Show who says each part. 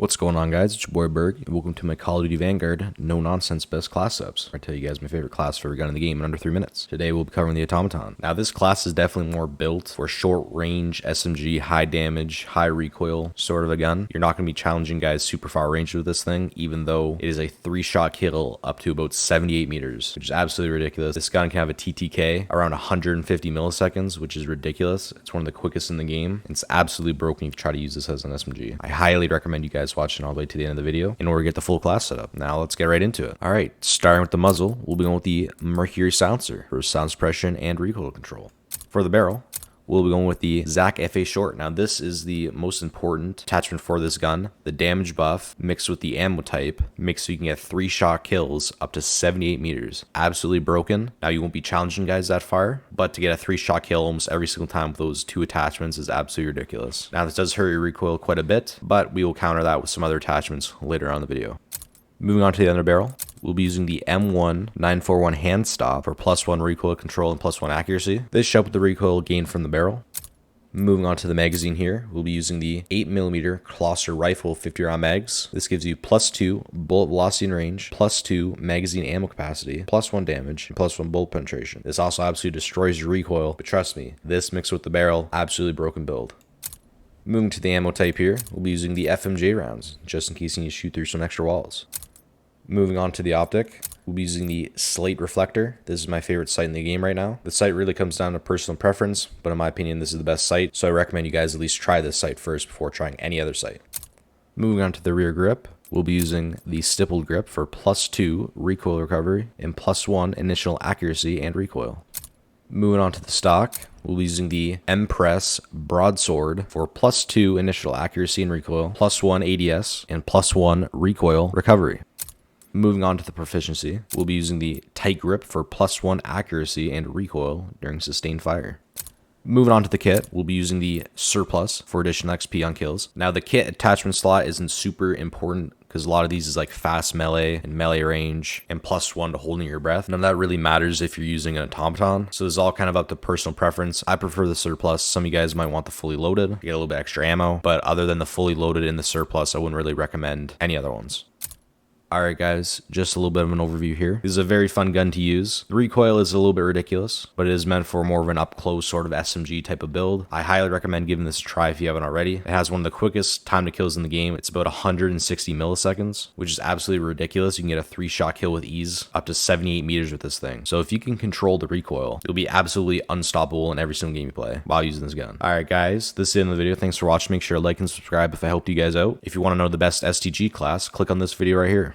Speaker 1: What's going on, guys? It's your boy Berg, and welcome to my Call of Duty Vanguard no-nonsense best class ups. I tell you guys my favorite class for every gun in the game in under 3 minutes. Today we'll be covering the Automaton. Now this class is definitely more built for short-range SMG, high damage, high recoil sort of a gun. You're not going to be challenging guys super far range with this thing, even though it is a 3-shot kill up to about 78 meters, which is absolutely ridiculous. This gun can have a TTK around 150 milliseconds, which is ridiculous. It's one of the quickest in the game. It's absolutely broken if you try to use this as an SMG. I highly recommend you guys watching all the way to the end of the video in order to get the full class setup. Now let's get right into it. All right, starting with the muzzle, we'll be going with the Mercury silencer for sound suppression and recoil control. For the barrel, we'll be going with the Zach FA Short. Now this is the most important attachment for this gun. The damage buff mixed with the ammo type makes so you can get 3-shot kills up to 78 meters. Absolutely broken. Now you won't be challenging guys that far, but to get a 3-shot kill almost every single time with those 2 attachments is absolutely ridiculous. Now this does hurt your recoil quite a bit, but we will counter that with some other attachments later on in the video. Moving on to the underbarrel, we'll be using the M1 941 hand stop for +1 recoil control and +1 accuracy. This should help with the recoil gain from the barrel. Moving on to the magazine here, we'll be using the 8mm Closter rifle 50-round mags. This gives you +2 bullet velocity and range, +2 magazine ammo capacity, +1 damage, and +1 bullet penetration. This also absolutely destroys your recoil, but trust me, this mixed with the barrel, absolutely broken build. Moving to the ammo type here, we'll be using the FMJ rounds, just in case you need to shoot through some extra walls. Moving on to the optic, we'll be using the slate reflector. This is my favorite sight in the game right now. The sight really comes down to personal preference, but in my opinion, this is the best sight, so I recommend you guys at least try this sight first before trying any other sight. Moving on to the rear grip, we'll be using the stippled grip for +2 recoil recovery and +1 initial accuracy and recoil. Moving on to the stock, we'll be using the M-Press broadsword for +2 initial accuracy and recoil, +1 ADS, and +1 recoil recovery. Moving on to the proficiency, we'll be using the tight grip for +1 accuracy and recoil during sustained fire. Moving on to the kit, we'll be using the surplus for additional XP on kills. Now the kit attachment slot isn't super important because a lot of these is like fast melee and melee range and +1 to holding your breath. None of that really matters if you're using an automaton. So this is all kind of up to personal preference. I prefer the surplus. Some of you guys might want the fully loaded, get a little bit extra ammo, but other than the fully loaded in the surplus, I wouldn't really recommend any other ones. Alright guys, just a little bit of an overview here. This is a very fun gun to use. The recoil is a little bit ridiculous, but it is meant for more of an up-close sort of SMG type of build. I highly recommend giving this a try if you haven't already. It has one of the quickest time to kills in the game. It's about 160 milliseconds, which is absolutely ridiculous. You can get a 3-shot kill with ease, up to 78 meters with this thing. So if you can control the recoil, you'll be absolutely unstoppable in every single game you play while using this gun. Alright guys, this is the end of the video. Thanks for watching. Make sure to like and subscribe if I helped you guys out. If you want to know the best STG class, click on this video right here.